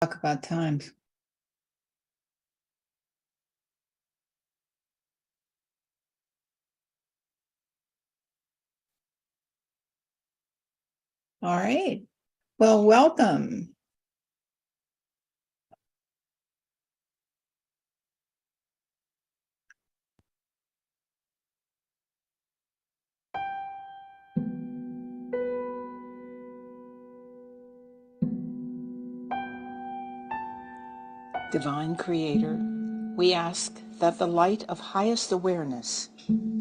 Talk about times. All right. Well, welcome. Divine Creator, we ask that the light of highest awareness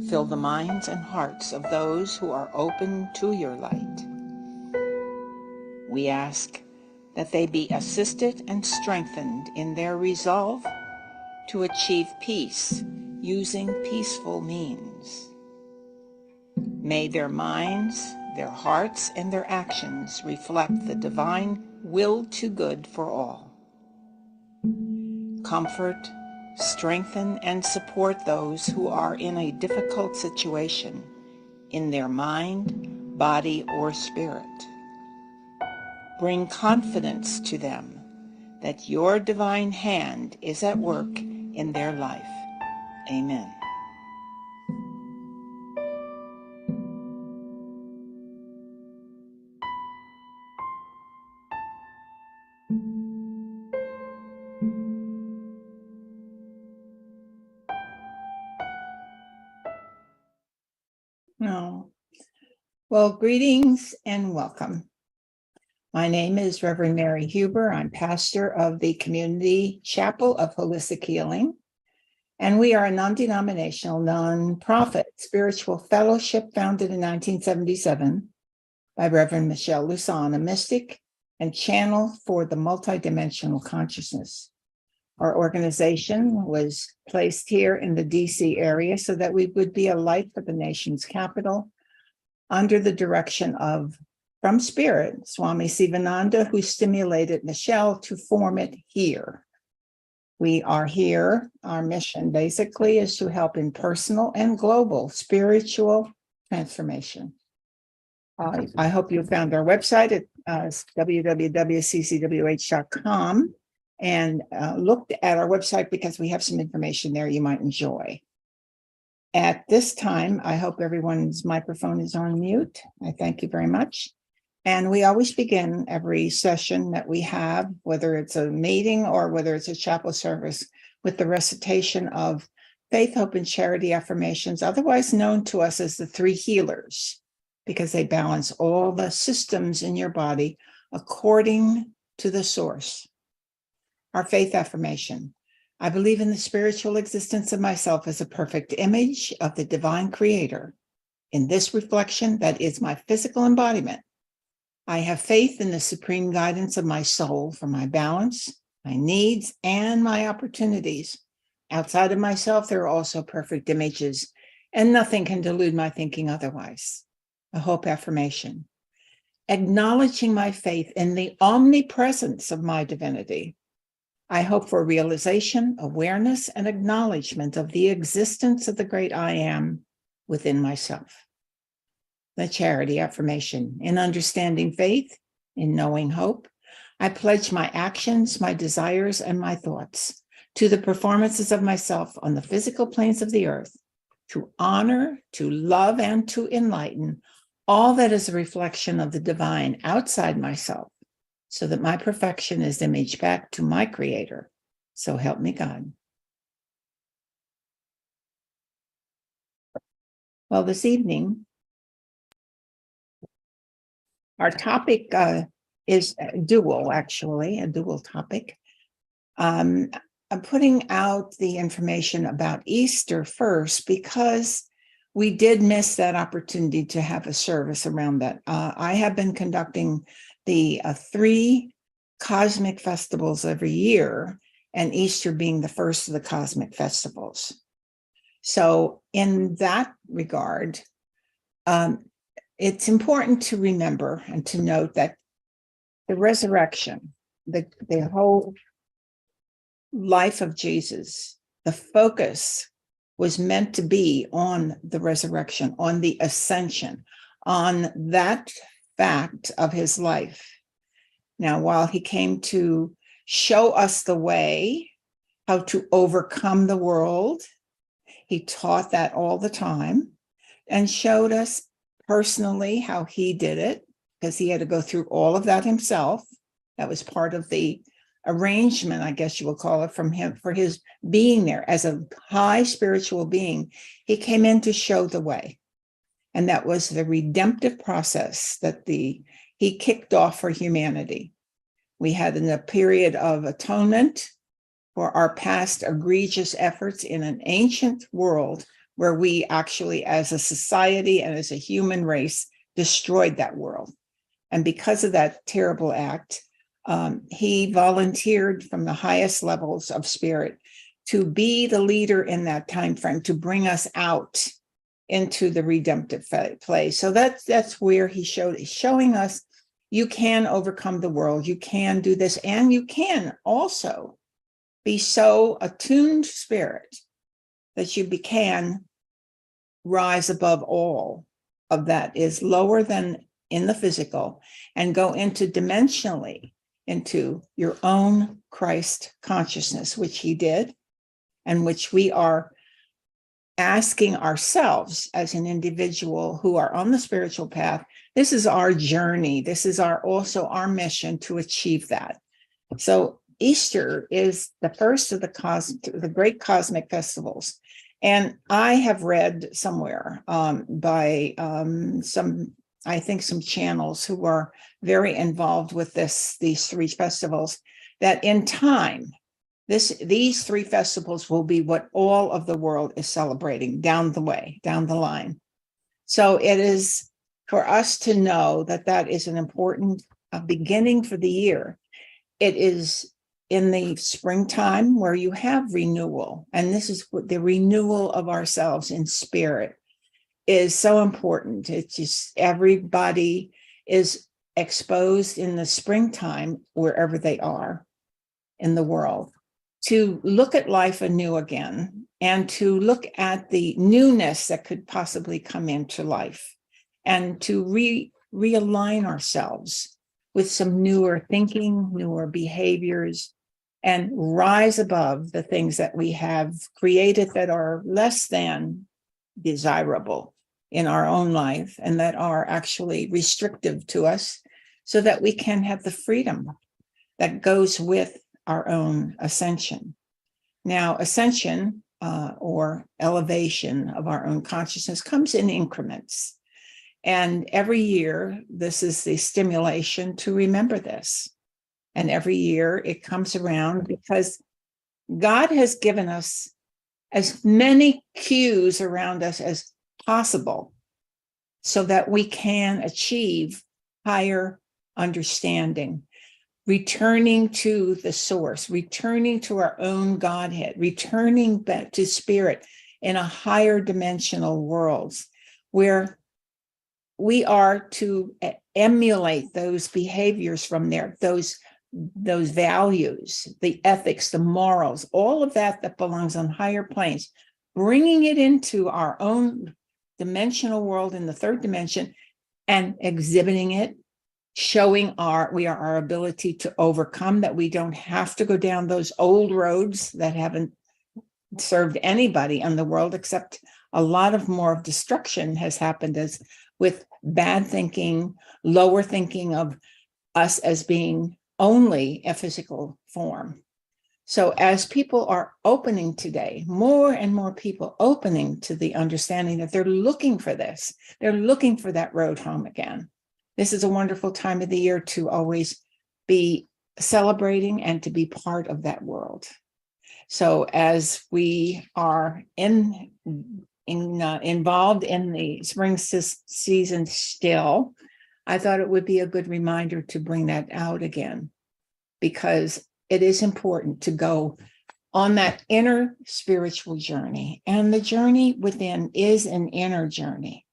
fill the minds and hearts of those who are open to your light. We ask that they be assisted and strengthened in their resolve to achieve peace using peaceful means. May their minds, their hearts, and their actions reflect the divine will to good for all. Comfort, strengthen, and support those who are in a difficult situation in their mind, body, or spirit. Bring confidence to them that your divine hand is at work in their life. Amen. No. Well, greetings and welcome. My name is Reverend Mary Huber. I'm pastor of the Community Chapel of Holistic Healing, and we are a non-denominational, nonprofit spiritual fellowship founded in 1977 by Reverend Michelle Lusan, a mystic and channel for the multidimensional consciousness. Our organization was placed here in the DC area so that we would be a light for the nation's capital under the direction of, from Spirit, Swami Sivananda, who stimulated Michelle to form it here. We are here. Our mission basically is to help in personal and global spiritual transformation. I hope you found our website at www.ccwh.com and looked at our website because we have some information there you might enjoy. At this time, I hope everyone's microphone is on mute. I thank you very much. And we always begin every session that we have, whether it's a meeting or whether it's a chapel service, with the recitation of faith, hope, and charity affirmations, otherwise known to us as the three healers, because they balance all the systems in your body according to the source. Our faith affirmation: I believe in the spiritual existence of myself as a perfect image of the divine creator. In this reflection, that is my physical embodiment, I have faith in the supreme guidance of my soul for my balance, my needs, and my opportunities. Outside of myself, there are also perfect images, and nothing can delude my thinking otherwise. A hope affirmation: acknowledging my faith in the omnipresence of my divinity, I hope for realization, awareness, and acknowledgement of the existence of the great I am within myself. The charity affirmation: in understanding faith, in knowing hope, I pledge my actions, my desires, and my thoughts to the performances of myself on the physical planes of the earth, to honor, to love, and to enlighten all that is a reflection of the divine outside myself, so that my perfection is imaged back to my Creator. So help me God. Well, this evening, our topic is dual, actually, a dual topic. I'm putting out the information about Easter first because we did miss that opportunity to have a service around that. I have been conducting the 3 cosmic festivals every year, and Easter being the first of the cosmic festivals. So in that regard, it's important to remember and to note that the resurrection, the whole life of Jesus, the focus was meant to be on the resurrection, on the ascension, on that fact of his life. Now, while he came to show us the way, how to overcome the world. He taught that all the time and showed us personally how he did it, because he had to go through all of that himself. That was part of the arrangement, I guess you will call it, from him for his being there as a high spiritual being. He came in to show the way. And that was the redemptive process that he kicked off for humanity. We had a period of atonement for our past egregious efforts in an ancient world where we actually, as a society and as a human race, destroyed that world. And because of that terrible act, he volunteered from the highest levels of spirit to be the leader in that time frame, to bring us out into the redemptive place. So that's where showing us you can overcome the world, you can do this, and you can also be so attuned to spirit that you can rise above all of that is lower than in the physical and go into dimensionally into your own Christ consciousness, which he did, and which we are asking ourselves as an individual who are on the spiritual path. This is our journey. This is also our mission to achieve that. So Easter is the first of the great cosmic festivals. And I have read somewhere by some channels who are very involved with these three festivals, that in time, these three festivals will be what all of the world is celebrating down the line. So it is for us to know that is an important beginning for the year. It is in the springtime where you have renewal. And this is what the renewal of ourselves in spirit is so important. It's just everybody is exposed in the springtime, wherever they are in the world, to look at life anew again and to look at the newness that could possibly come into life and to realign ourselves with some newer thinking, newer behaviors, and rise above the things that we have created that are less than desirable in our own life and that are actually restrictive to us, so that we can have the freedom that goes with our own ascension. Now, ascension or elevation of our own consciousness comes in increments. And every year, this is the stimulation to remember this. And every year it comes around because God has given us as many cues around us as possible so that we can achieve higher understanding, returning to the source, returning to our own Godhead, returning back to spirit in a higher dimensional worlds where we are to emulate those behaviors from there, those values, the ethics, the morals, all of that belongs on higher planes, bringing it into our own dimensional world in the third dimension and exhibiting it, showing our ability to overcome, that we don't have to go down those old roads that haven't served anybody in the world, except a lot of more of destruction has happened as with bad thinking, lower thinking of us as being only a physical form. So as people are opening today, more and more people opening to the understanding that they're looking for this, they're looking for that road home again. This is a wonderful time of the year to always be celebrating and to be part of that world. So as we are involved in the spring season still, I thought it would be a good reminder to bring that out again, because it is important to go on that inner spiritual journey. And the journey within is an inner journey.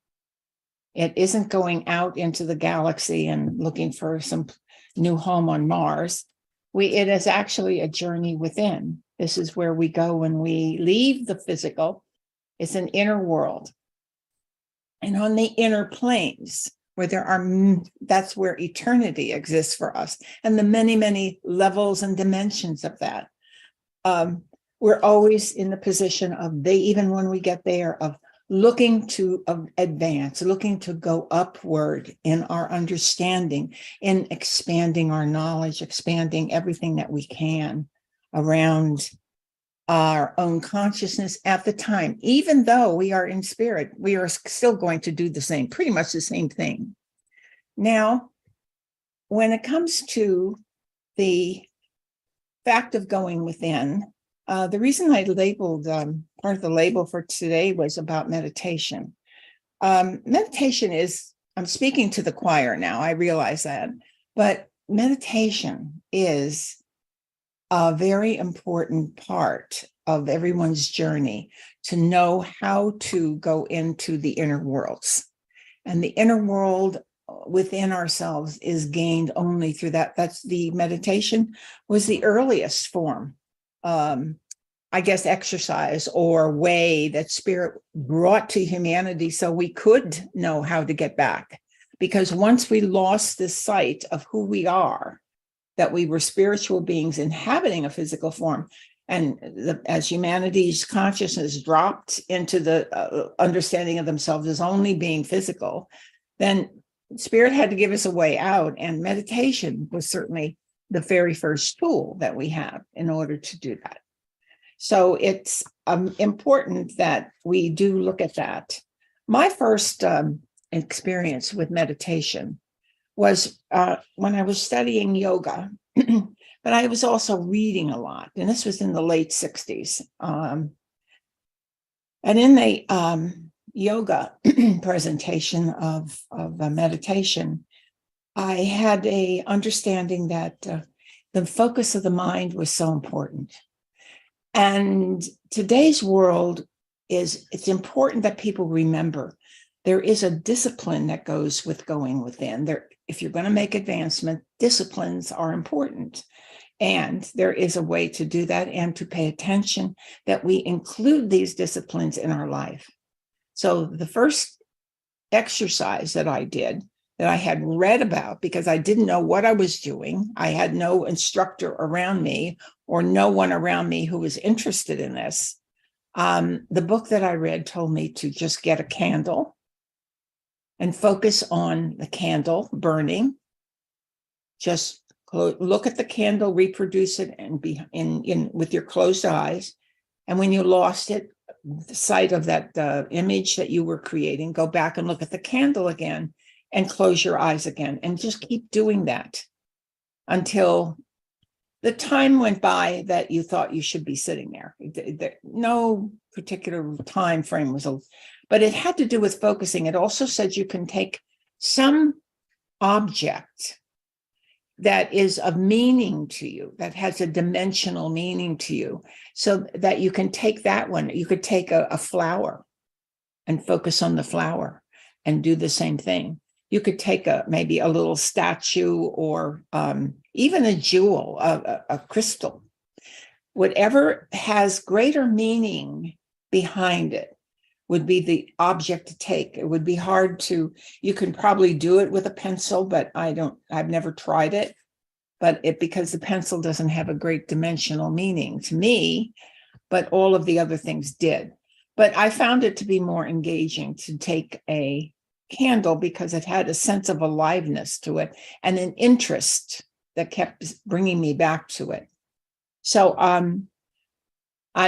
It isn't going out into the galaxy and looking for some new home on Mars. It is actually a journey within. This is where we go when we leave the physical. It's an inner world. And on the inner planes, where that's where eternity exists for us, and the many, many levels and dimensions of that. We're always in the position of even when we get there, of looking to advance, looking to go upward in our understanding, in expanding our knowledge, expanding everything that we can around our own consciousness at the time. Even though we are in spirit, we are still going to do the same, pretty much the same thing. Now, when it comes to the fact of going within, the reason I labeled part of the label for today was about meditation. Meditation is, I'm speaking to the choir now, I realize that, but meditation is a very important part of everyone's journey to know how to go into the inner worlds. And the inner world within ourselves is gained only through that. That's the meditation was the earliest form, I guess, exercise or way that spirit brought to humanity so we could know how to get back. Because once we lost this sight of who we are, that we were spiritual beings inhabiting a physical form, and as humanity's consciousness dropped into the understanding of themselves as only being physical, then spirit had to give us a way out, and meditation was certainly the very first tool that we have in order to do that. So it's important that we do look at that. My first experience with meditation was when I was studying yoga, but I was also reading a lot, and this was in the late 60s. And in the yoga presentation of meditation, I had a understanding that the focus of the mind was so important. And today's world it's important that people remember there is a discipline that goes with going within. If you're going to make advancement, disciplines are important. And there is a way to do that and to pay attention that we include these disciplines in our life. So the first exercise that I did, that I had read about because I didn't know what I was doing, I had no instructor around me or no one around me who was interested in this. The book that I read told me to just get a candle and focus on the candle burning. Just look at the candle, reproduce it, and be in with your closed eyes. And when you lost it, the sight of that image that you were creating, go back and look at the candle again and close your eyes again, and just keep doing that until the time went by that you thought you should be sitting there. No particular time frame was, but it had to do with focusing. It also said you can take some object that is of meaning to you, that has a dimensional meaning to you, so that you can take that one. You could take a flower and focus on the flower and do the same thing. You could take maybe a little statue or even a jewel, a crystal, whatever has greater meaning behind it would be the object to take. It would be hard to, you can probably do it with a pencil, but I've never tried it, because the pencil doesn't have a great dimensional meaning to me, but all of the other things did. But I found it to be more engaging to take a candle because it had a sense of aliveness to it and an interest that kept bringing me back to it. So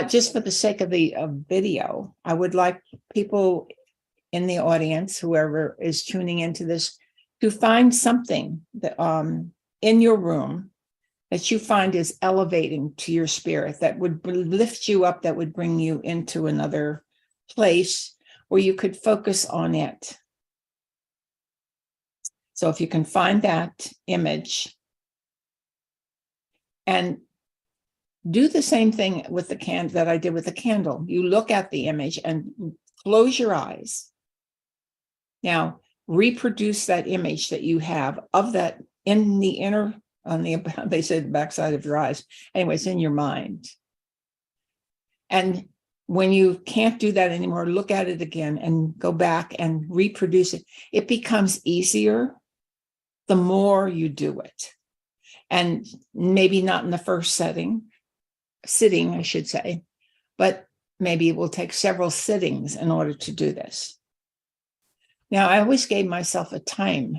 just for the sake of the video, I would like people in the audience, whoever is tuning into this, to find something that in your room that you find is elevating to your spirit, that would lift you up, that would bring you into another place where you could focus on it. So if you can find that image and do the same thing with the candle that I did with the candle. You look at the image and close your eyes. Now, reproduce that image that you have of that in the inner, they say the backside of your eyes. Anyways, in your mind. And When you can't do that anymore, look at it again and go back and reproduce it. It becomes easier the more you do it. And maybe not in the first sitting, I should say, but maybe it will take several sittings in order to do this. Now, I always gave myself a time.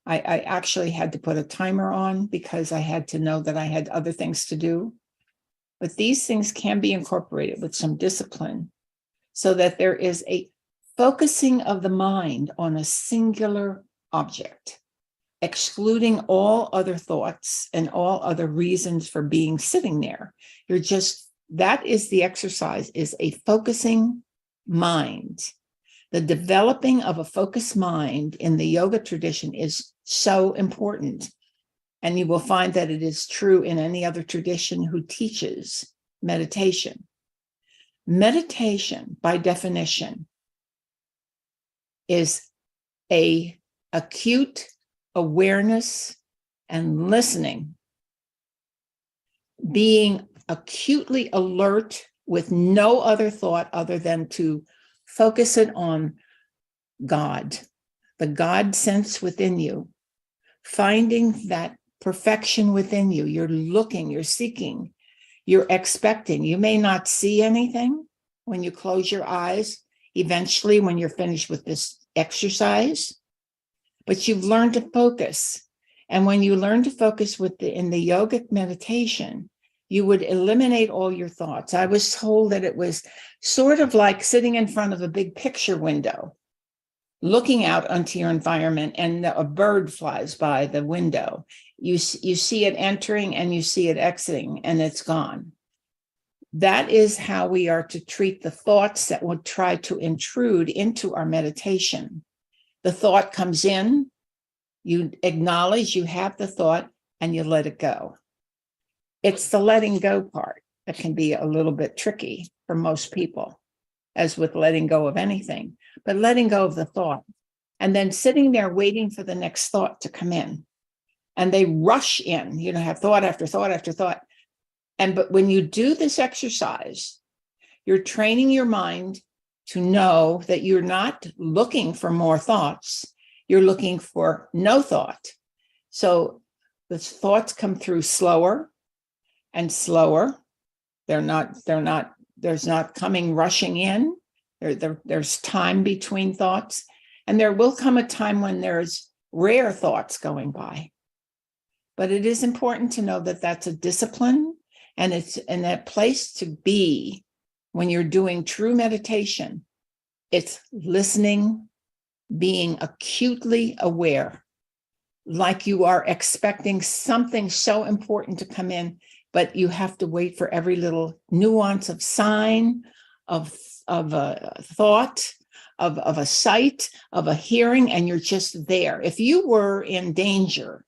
I actually had to put a timer on because I had to know that I had other things to do. But these things can be incorporated with some discipline so that there is a focusing of the mind on a singular object, excluding all other thoughts and all other reasons for being sitting there. That is the exercise, is a focusing mind. The developing of a focused mind in the yoga tradition is so important. And you will find that it is true in any other tradition who teaches meditation. Meditation, by definition, is an acute awareness and listening, being acutely alert with no other thought other than to focus it on God, the God sense within you, finding that perfection within you. You're looking, you're seeking, you're expecting. You may not see anything when you close your eyes, eventually when you're finished with this exercise, but you've learned to focus. And when you learn to focus in the yogic meditation, you would eliminate all your thoughts. I was told that it was sort of like sitting in front of a big picture window, looking out onto your environment, and a bird flies by the window. You see it entering and you see it exiting, and it's gone. That is how we are to treat the thoughts that would try to intrude into our meditation. The thought comes in, you acknowledge you have the thought, and you let it go. It's the letting go part that can be a little bit tricky for most people, as with letting go of anything, but letting go of the thought and then sitting there waiting for the next thought to come in. And they rush in, have thought after thought after thought. But when you do this exercise, you're training your mind to know that you're not looking for more thoughts. You're looking for no thought. So the thoughts come through slower and slower. There's not coming rushing in. There's time between thoughts. And there will come a time when there's rare thoughts going by. But it is important to know that that's a discipline, and it's in that place to be when you're doing true meditation. It's listening, being acutely aware, like you are expecting something so important to come in, but you have to wait for every little nuance of sign, of a thought, of a sight, of a hearing, and you're just there. If you were in danger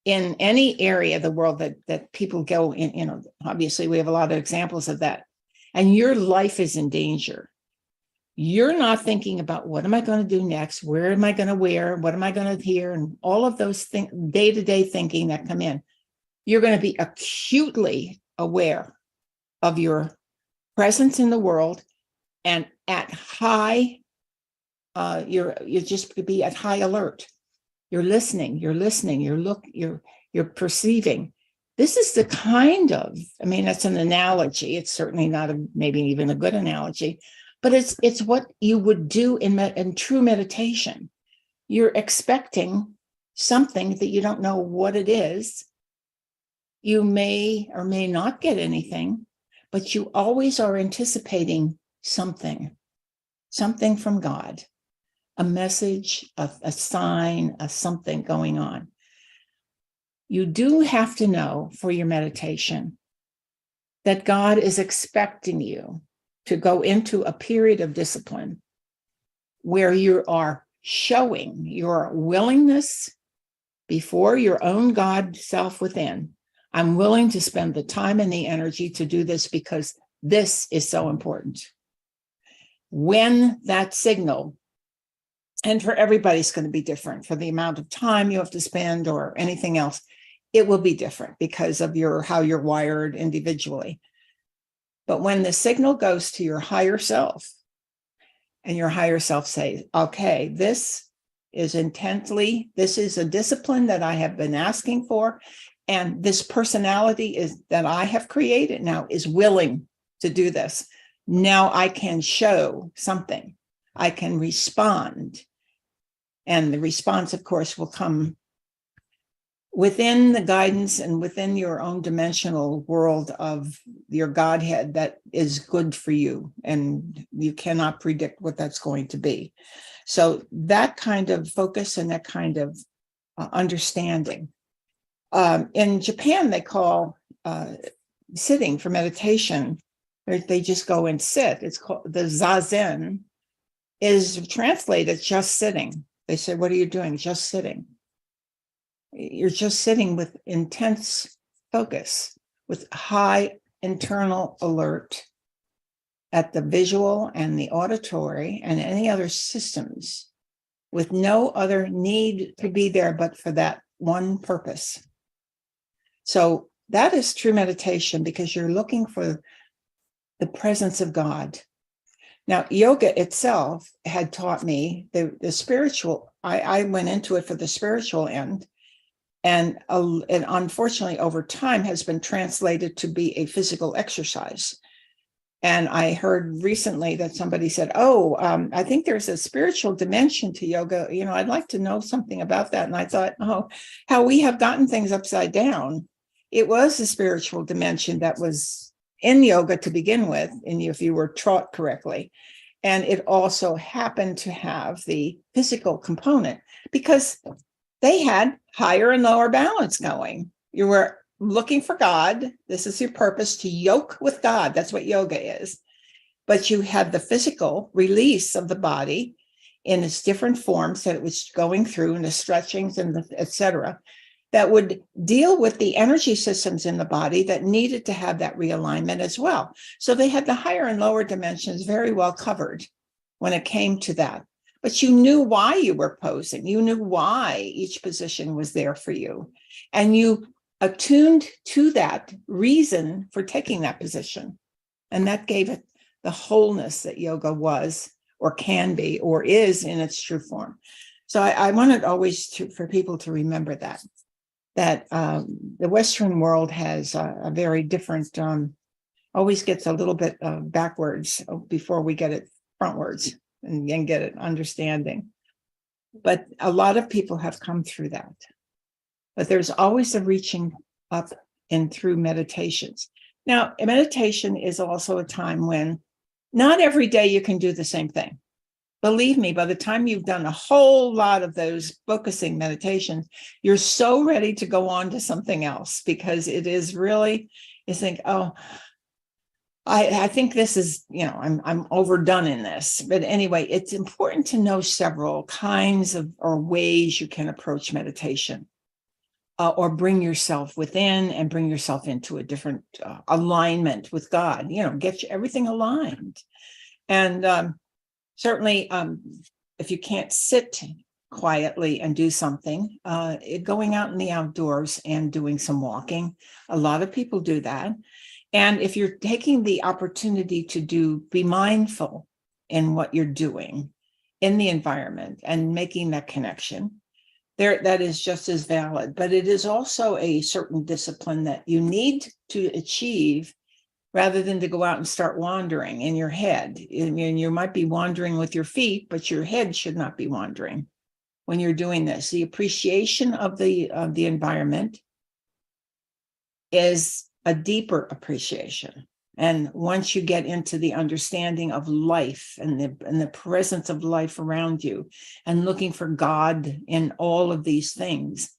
in any area of the world that people go in, obviously we have a lot of examples of that, and your life is in danger, you're not thinking about what am I going to do next? Where am I going to wear? What am I going to hear? And all of those things, day-to-day thinking that come in. You're going to be acutely aware of your presence in the world, and at high, you're just to be at high alert. You're listening, you're perceiving. This is the kind of, that's an analogy. It's certainly not maybe even a good analogy, but it's what you would do in true meditation. You're expecting something that you don't know what it is. You may or may not get anything, but you always are anticipating something from God, a message, a sign, a something going on. You do have to know for your meditation that God is expecting you to go into a period of discipline where you are showing your willingness before your own God self within. I'm willing to spend the time and the energy to do this because this is so important. When that signal, and for everybody it's going to be different, for the amount of time you have to spend or anything else, it will be different because of how you're wired individually. But when the signal goes to your higher self, and your higher self says, okay, this is a discipline that I have been asking for. And this personality is that I have created now is willing to do this. Now I can show something. I can respond. And the response, of course, will come within the guidance and within your own dimensional world of your Godhead that is good for you. And you cannot predict what that's going to be. So that kind of focus and that kind of understanding. In Japan, they call sitting for meditation, they just go and sit. It's called the zazen, is translated just sitting. They say, what are you doing? Just sitting. You're just sitting with intense focus, with high internal alert at the visual and the auditory and any other systems, with no other need to be there but for that one purpose. So that is true meditation, because you're looking for the presence of God. Now, yoga itself had taught me the spiritual. I went into it for the spiritual end. And unfortunately, over time, has been translated to be a physical exercise. And I heard recently that somebody said, I think there's a spiritual dimension to yoga. I'd like to know something about that. And I thought, how we have gotten things upside down. It was a spiritual dimension that was in yoga to begin with, and if you were taught correctly. And it also happened to have the physical component, because they had higher and lower balance going. You were looking for God. This is your purpose, to yoke with God. That's what yoga is. But you had the physical release of the body in its different forms that it was going through, and the stretchings and et cetera, that would deal with the energy systems in the body that needed to have that realignment as well. So they had the higher and lower dimensions very well covered when it came to that. But you knew why you were posing. You knew why each position was there for you. And you attuned to that reason for taking that position. And that gave it the wholeness that yoga was, or can be, or is in its true form. So I wanted always for people to remember that the Western world has a very different, always gets a little bit backwards before we get it frontwards and get it understanding. But a lot of people have come through that. But there's always a reaching up and through meditations. Now, meditation is also a time when not every day you can do the same thing. Believe me, by the time you've done a whole lot of those focusing meditations, you're so ready to go on to something else, because it is really, you think, I think this is, I'm overdone in this. But anyway, it's important to know several kinds of or ways you can approach meditation, or bring yourself within and bring yourself into a different alignment with God, get everything aligned. And certainly, if you can't sit quietly and do something, going out in the outdoors and doing some walking, a lot of people do that. And if you're taking the opportunity to be mindful in what you're doing in the environment and making that connection, that is just as valid. But it is also a certain discipline that you need to achieve, rather than to go out and start wandering in your head. I mean, you might be wandering with your feet, but your head should not be wandering when you're doing this. The appreciation of the environment is a deeper appreciation. And once you get into the understanding of life and the presence of life around you, and looking for God in all of these things,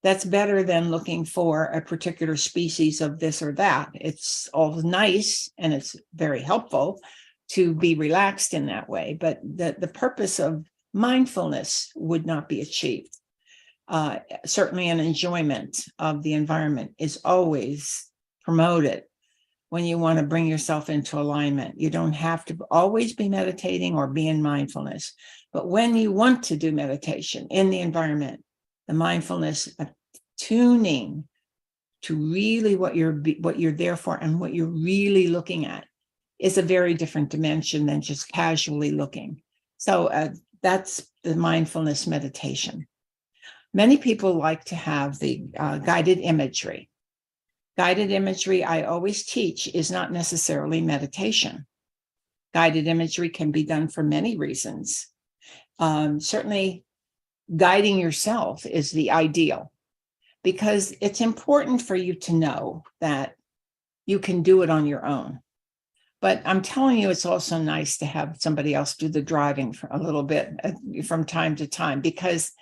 that's better than looking for a particular species of this or that. It's all nice and it's very helpful to be relaxed in that way, but the purpose of mindfulness would not be achieved. Certainly an enjoyment of the environment is always promoted when you want to bring yourself into alignment. You don't have to always be meditating or be in mindfulness, but when you want to do meditation in the environment, the mindfulness, tuning to really what you're there for and what you're really looking at is a very different dimension than just casually looking. So that's the mindfulness meditation. Many people like to have the guided imagery. Guided imagery, I always teach, is not necessarily meditation. Guided imagery can be done for many reasons. Certainly, guiding yourself is the ideal, because it's important for you to know that you can do it on your own. But I'm telling you, it's also nice to have somebody else do the driving for a little bit from time to time, because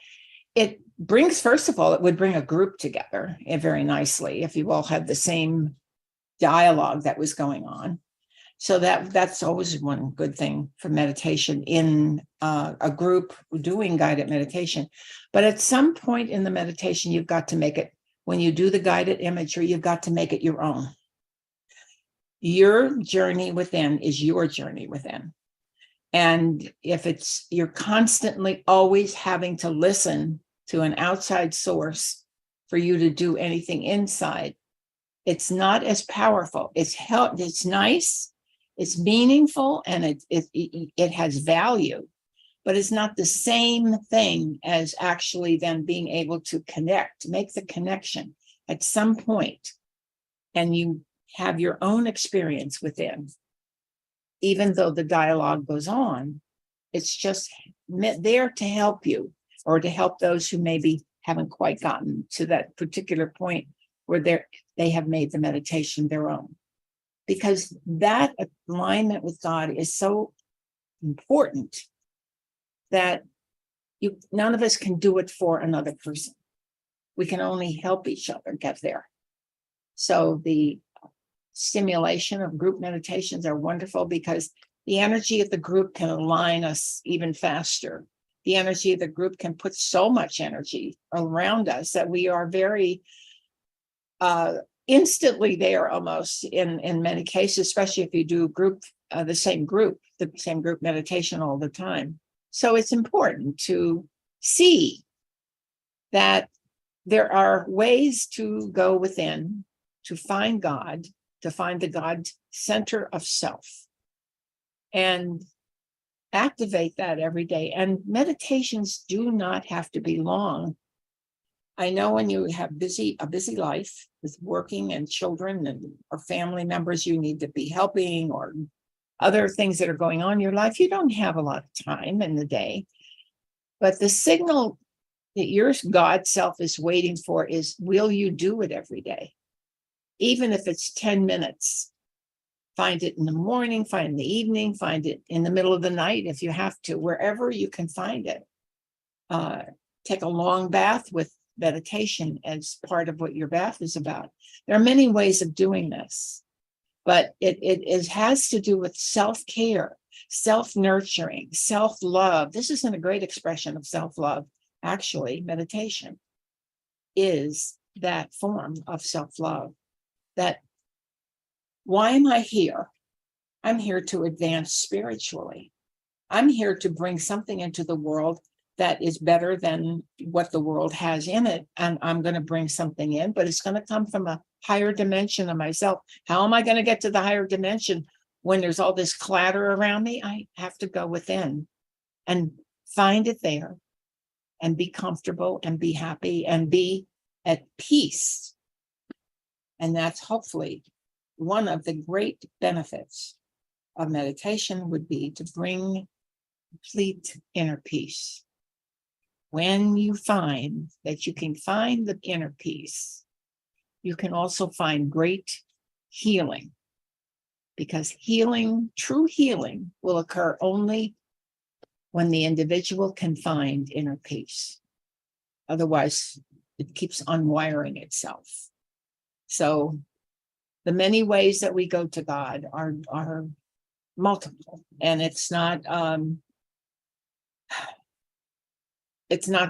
it brings, first of all, it would bring a group together very nicely if you all had the same dialogue that was going on. So that's always one good thing for meditation in a group doing guided meditation. But at some point in the meditation, you've got to make it, when you do the guided imagery, you've got to make it your own. Your journey within is your journey within. And if you're constantly always having to listen to an outside source for you to do anything inside, it's not as powerful. It's nice, it's meaningful, and it has value, but it's not the same thing as actually then being able to make the connection at some point, and you have your own experience within. Even though the dialogue goes on, it's just there to help you, or to help those who maybe haven't quite gotten to that particular point where they have made the meditation their own. Because that alignment with God is so important that none of us can do it for another person. We can only help each other get there. So the stimulation of group meditations are wonderful, because the energy of the group can align us even faster. The energy of the group can put so much energy around us that we are very instantly there, almost in many cases, especially if you do the same group meditation all the time. So it's important to see that there are ways to go within, to find God, to find the God center of self, and activate that every day. And meditations do not have to be long. I know when you have a busy life with working and children or family members you need to be helping, or other things that are going on in your life, you don't have a lot of time in the day. But the signal that your God self is waiting for is, will you do it every day? Even if it's 10 minutes, find it in the morning, find it in the evening, find it in the middle of the night if you have to, wherever you can find it. Take a long bath with meditation as part of what your bath is about. There are many ways of doing this, but it has to do with self-care, self-nurturing, self-love. This isn't a great expression of self-love. Actually, meditation is that form of self-love. That, why am I here? I'm here to advance spiritually. I'm here to bring something into the world that is better than what the world has in it. And I'm going to bring something in, but it's going to come from a higher dimension of myself. How am I going to get to the higher dimension when there's all this clatter around me? I have to go within and find it there, and be comfortable, and be happy, and be at peace. And that's hopefully one of the great benefits of meditation, would be to bring complete inner peace. When you find that you can find the inner peace, you can also find great healing, because true healing will occur only when the individual can find inner peace. Otherwise, it keeps unwiring itself. So the many ways that we go to God are multiple, and it's not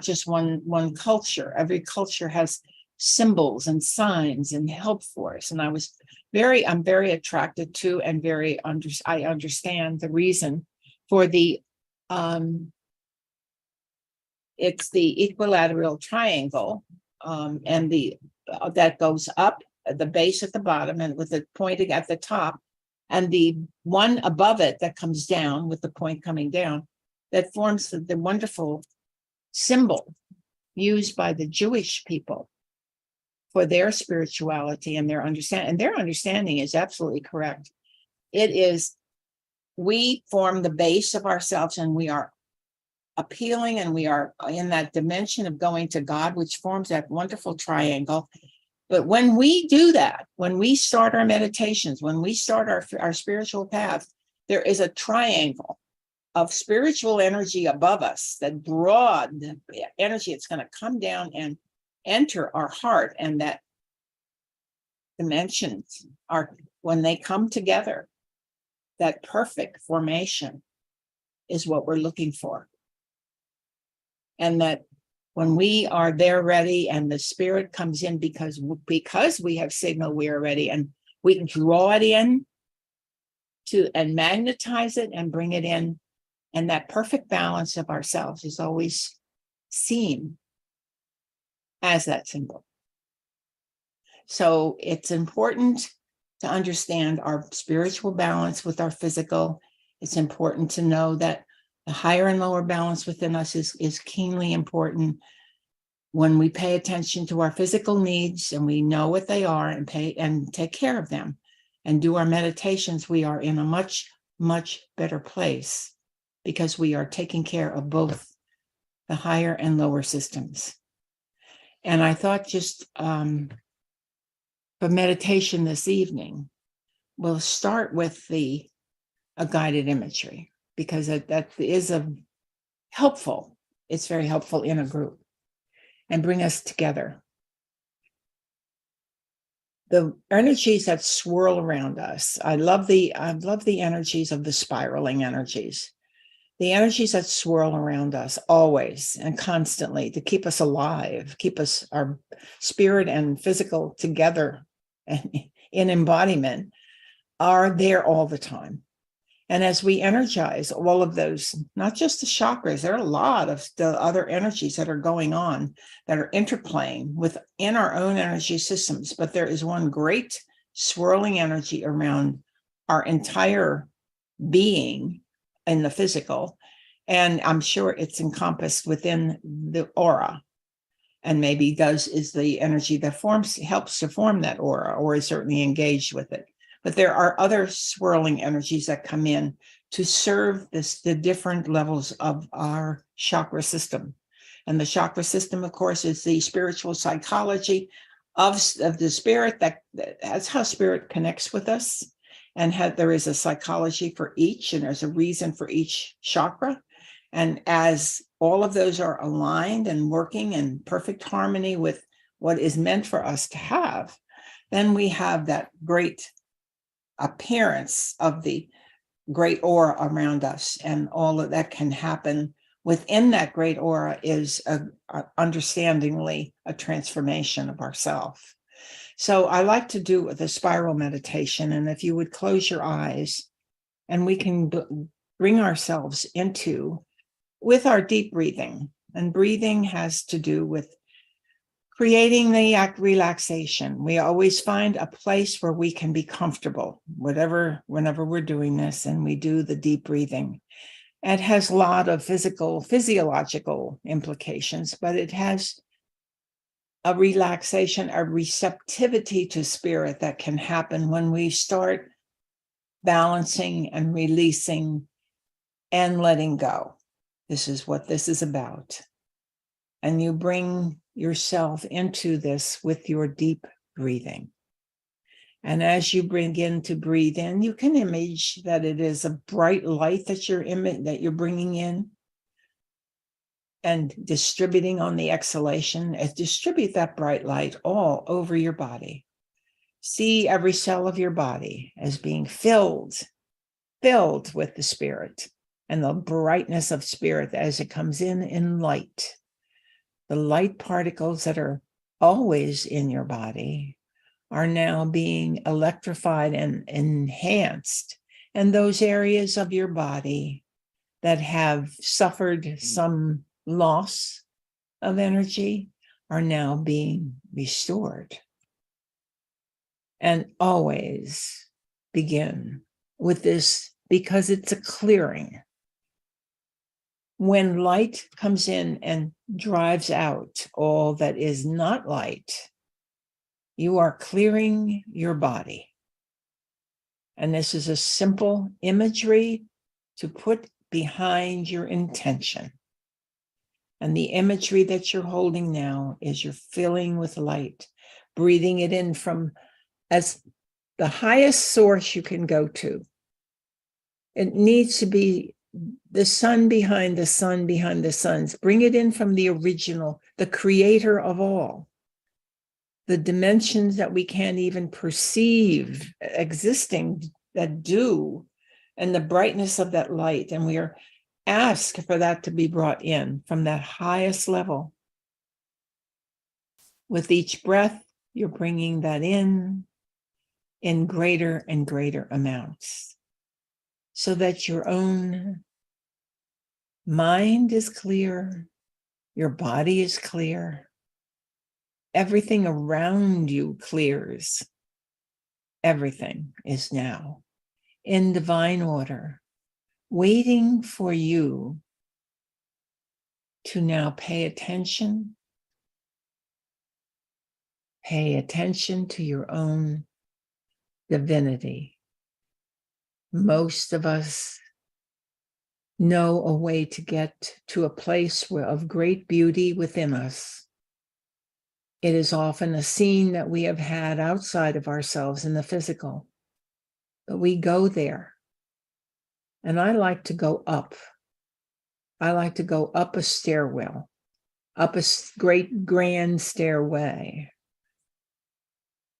just one culture. Every culture has symbols and signs and help for us. And I'm very attracted to, and I understand the reason for it's the equilateral triangle, and the that goes up at the base at the bottom and with it pointing at the top, and the one above it that comes down with the point coming down, that forms the wonderful symbol used by the Jewish people for their spirituality and their understanding. And their understanding is absolutely correct. It is, we form the base of ourselves and we are appealing and we are in that dimension of going to God, which forms that wonderful triangle. But when we do that, when we start our meditations, when we start our spiritual path, there is a triangle of spiritual energy above us, that broad energy. It's going to come down and enter our heart, and that dimensions are, when they come together, that perfect formation is what we're looking for. And that when we are there ready and the spirit comes in, because we have signal, we are ready, and we can draw it in to and magnetize it and bring it in. And that perfect balance of ourselves is always seen as that symbol. So it's important to understand our spiritual balance with our physical. It's important to know that the higher and lower balance within us is keenly important. When we pay attention to our physical needs and we know what they are and take care of them and do our meditations, we are in a much, much better place, because we are taking care of both the higher and lower systems. And I thought just for meditation this evening, we'll start with a guided imagery, because that is helpful. It's very helpful in a group and bring us together. The energies that swirl around us, I love the energies of the spiraling energies. The energies that swirl around us always and constantly to keep us alive, keep us, our spirit and physical together and in embodiment, are there all the time. And as we energize all of those, not just the chakras, there are a lot of the other energies that are going on that are interplaying within our own energy systems. But there is one great swirling energy around our entire being in the physical. And I'm sure it's encompassed within the aura. And maybe is the energy that helps to form that aura, or is certainly engaged with it. But there are other swirling energies that come in to serve the different levels of our chakra system. And the chakra system, of course, is the spiritual psychology of the spirit. That's how spirit connects with us. And there is a psychology for each, and there's a reason for each chakra. And as all of those are aligned and working in perfect harmony with what is meant for us to have, then we have that great appearance of the great aura around us. And all of that can happen within that great aura is understandingly a transformation of ourself. So I like to do the spiral meditation. And if you would close your eyes, and we can bring ourselves with our deep breathing. And breathing has to do with creating the relaxation. We always find a place where we can be comfortable, whenever we're doing this, and we do the deep breathing. It has a lot of physiological implications, but it has a relaxation, a receptivity to spirit that can happen when we start balancing and releasing and letting go. This is what this is about. And you bring yourself into this with your deep breathing. And as you begin to breathe in, you can image that it is a bright light that you're bringing in and distributing on the exhalation. Distribute that bright light all over your body. See every cell of your body as being filled with the spirit and the brightness of spirit as it comes in light. The light particles that are always in your body are now being electrified and enhanced. And those areas of your body that have suffered some loss of energy are now being restored. And always begin with this because it's a clearing. When light comes in and drives out all that is not light, you are clearing your body. And this is a simple imagery to put behind your intention. And the imagery that you're holding now is you're filling with light, breathing it in from as the highest source you can go to. It needs to be the sun behind the sun behind the suns. Bring it in from the original, the creator of all. The dimensions that we can't even perceive existing that do, and the brightness of that light. And we are asked for that to be brought in from that highest level. With each breath, you're bringing that in greater and greater amounts, so that your own mind is clear, your body is clear, everything around you clears. Everything is now in divine order, waiting for you to now pay attention to your own divinity. Most of us know a way to get to a place of great beauty within us. It is often a scene that we have had outside of ourselves in the physical, but we go there. And I like to go up. I like to go up a stairwell, up a great grand stairway,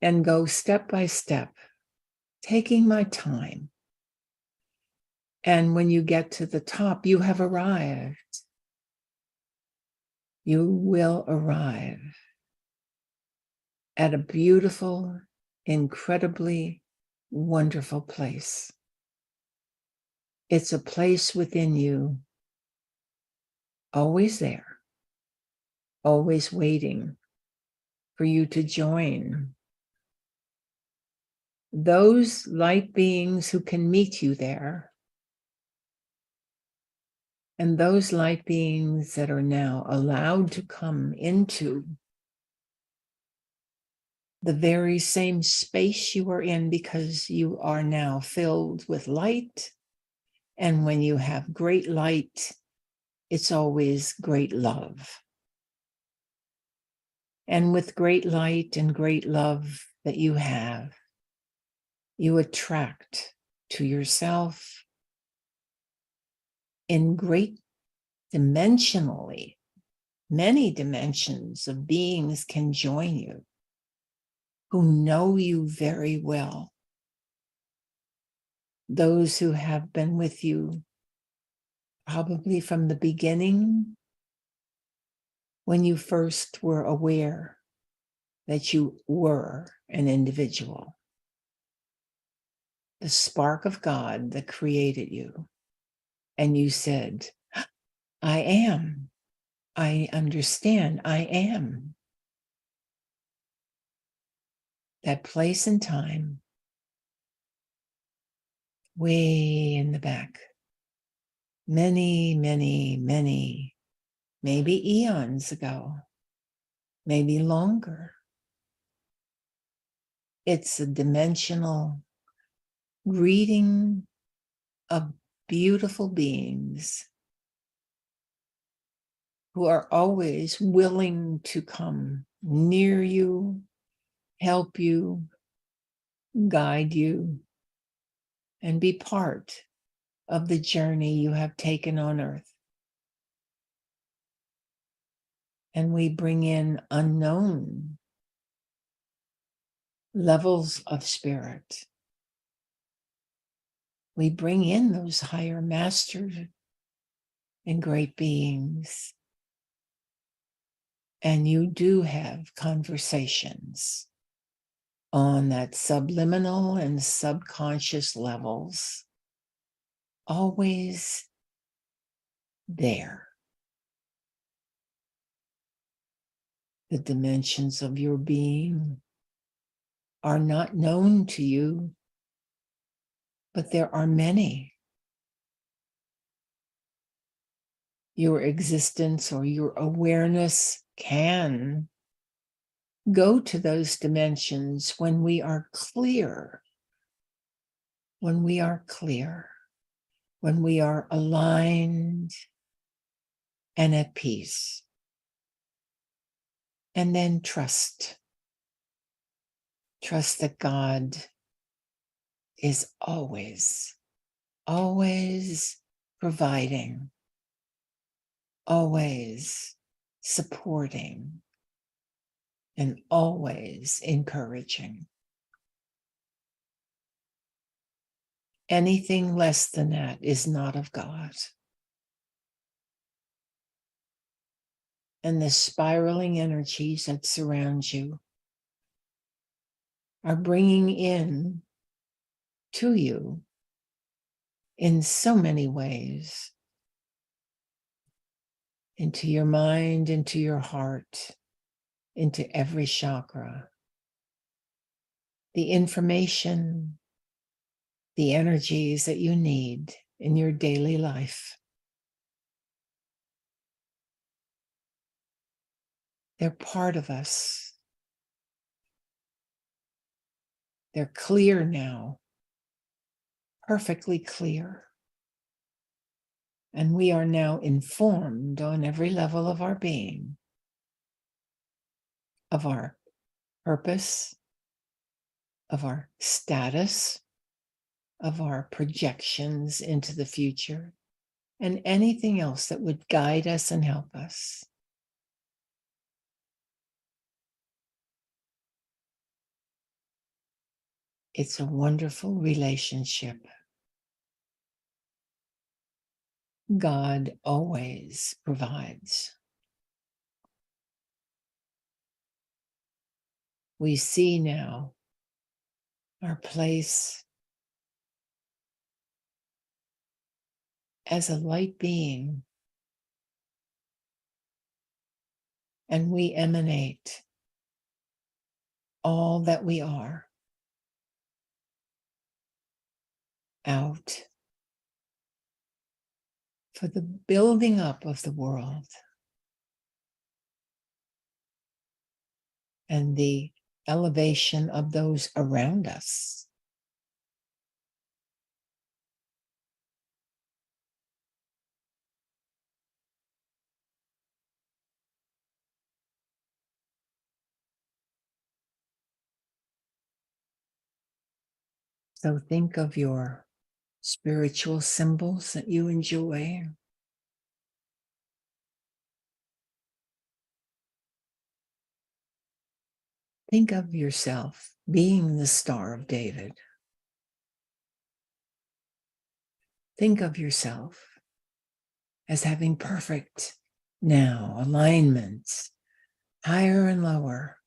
and go step by step, taking my time. And when you get to the top, you have arrived. You will arrive at a beautiful, incredibly wonderful place. It's a place within you, always there, always waiting for you to join those light beings who can meet you there, and those light beings that are now allowed to come into the very same space you are in, because you are now filled with light. And when you have great light, it's always great love. And with great light and great love that you have, you attract to yourself in great dimensionally, many dimensions of beings can join you who know you very well. Those who have been with you probably from the beginning, when you first were aware that you were an individual. The spark of God that created you. And you said, I am. I understand. I am. That place and time, way in the back, many, many, many, maybe eons ago, maybe longer. It's a dimensional greeting of beautiful beings who are always willing to come near you, help you, guide you, and be part of the journey you have taken on earth. And we bring in unknown levels of spirit. We bring in those higher masters and great beings. And you do have conversations on that subliminal and subconscious levels, always there. The dimensions of your being are not known to you, but there are many. Your existence or your awareness can go to those dimensions when we are clear, when we are clear, when we are aligned and at peace. And then trust. Trust that God is always, always providing, always supporting, and always encouraging. Anything less than that is not of God. And the spiraling energies that surround you are bringing in to you in so many ways, into your mind, into your heart, into every chakra, the information, the energies that you need in your daily life. They're part of us. They're clear now, perfectly clear. And we are now informed on every level of our being, of our purpose, of our status, of our projections into the future, and anything else that would guide us and help us. It's a wonderful relationship. God always provides. We see now our place as a light being, and we emanate all that we are out for the building up of the world and the elevation of those around us. So think of your spiritual symbols that you enjoy. Think of yourself being the Star of David. Think of yourself as having perfect now alignments, higher and lower.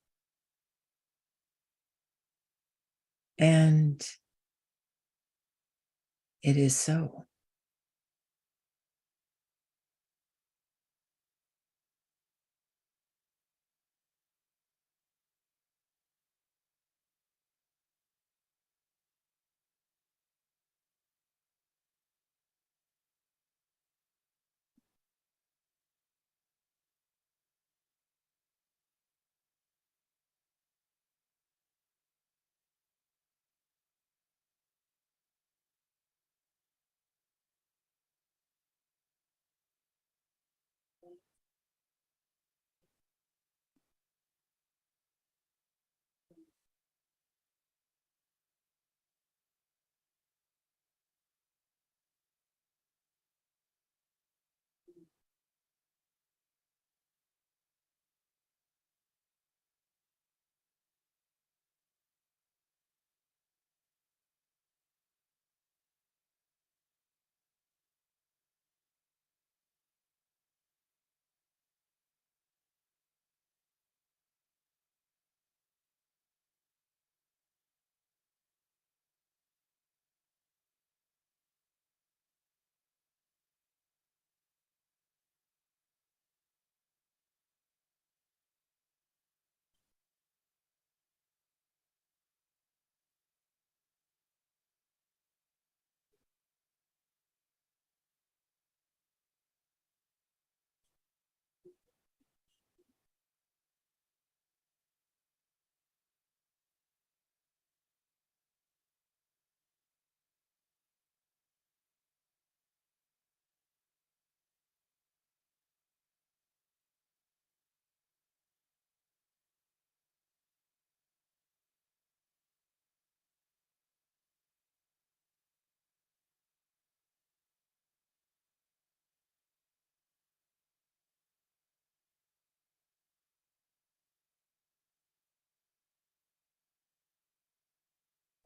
And it is so.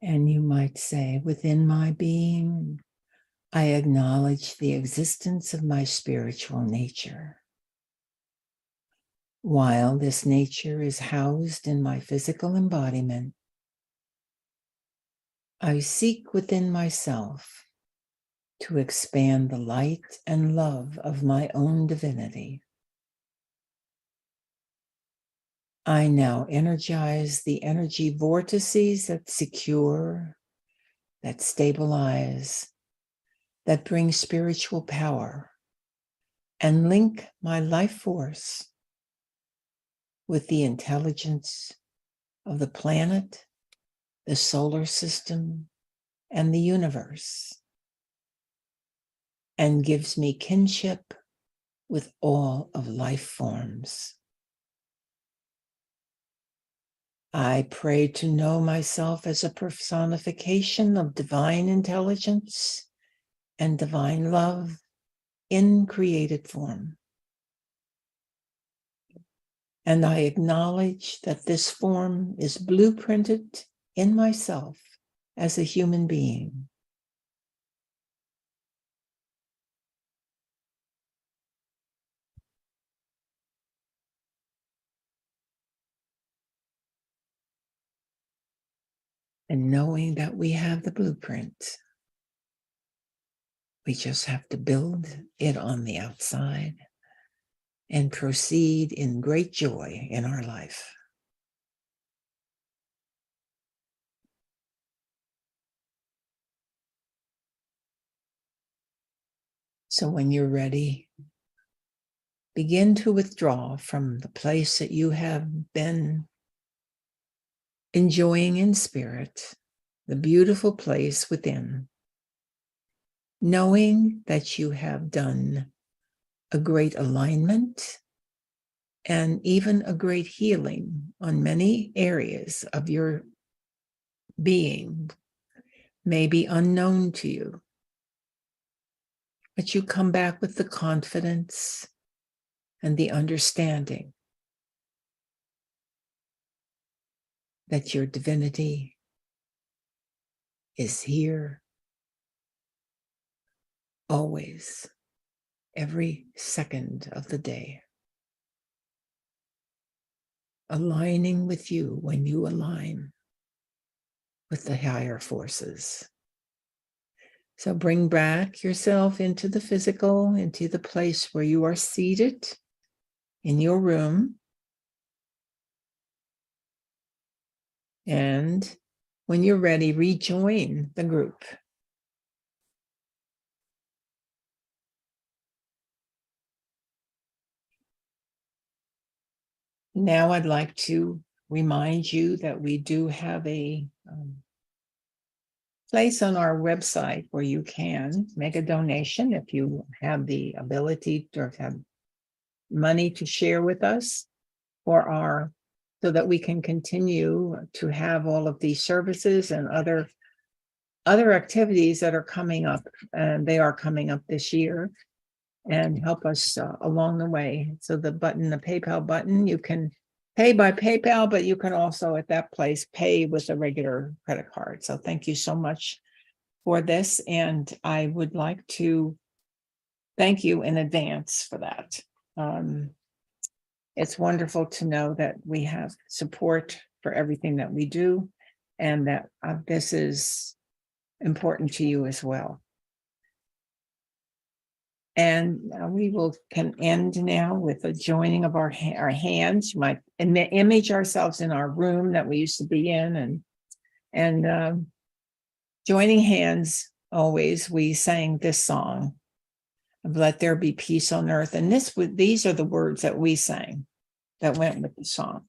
And you might say, within my being, I acknowledge the existence of my spiritual nature. While this nature is housed in my physical embodiment, I seek within myself to expand the light and love of my own divinity. I now energize the energy vortices that secure, that stabilize, that bring spiritual power, and link my life force with the intelligence of the planet, the solar system, and the universe, and gives me kinship with all of life forms. I pray to know myself as a personification of divine intelligence and divine love in created form. And I acknowledge that this form is blueprinted in myself as a human being. And knowing that we have the blueprint, we just have to build it on the outside and proceed in great joy in our life. So when you're ready, begin to withdraw from the place that you have been enjoying in spirit, the beautiful place within, knowing that you have done a great alignment and even a great healing on many areas of your being, may be unknown to you. But you come back with the confidence and the understanding that your divinity is here always, every second of the day, aligning with you when you align with the higher forces. So bring back yourself into the physical, into the place where you are seated in your room. And when you're ready, rejoin the group. Now I'd like to remind you that we do have a place on our website where you can make a donation if you have the ability to have money to share with us so that we can continue to have all of these services and other activities that are coming up, and they are coming up this year, and help us along the way. So the PayPal button, you can pay by PayPal, but you can also at that place pay with a regular credit card. So thank you so much for this. And I would like to thank you in advance for that. It's wonderful to know that we have support for everything that we do, and that this is important to you as well. And we can end now with a joining of our hands. You might image ourselves in our room that we used to be in, and joining hands. Always, we sang this song, "Let There Be Peace on Earth," and these are the words that we sang that went with the song.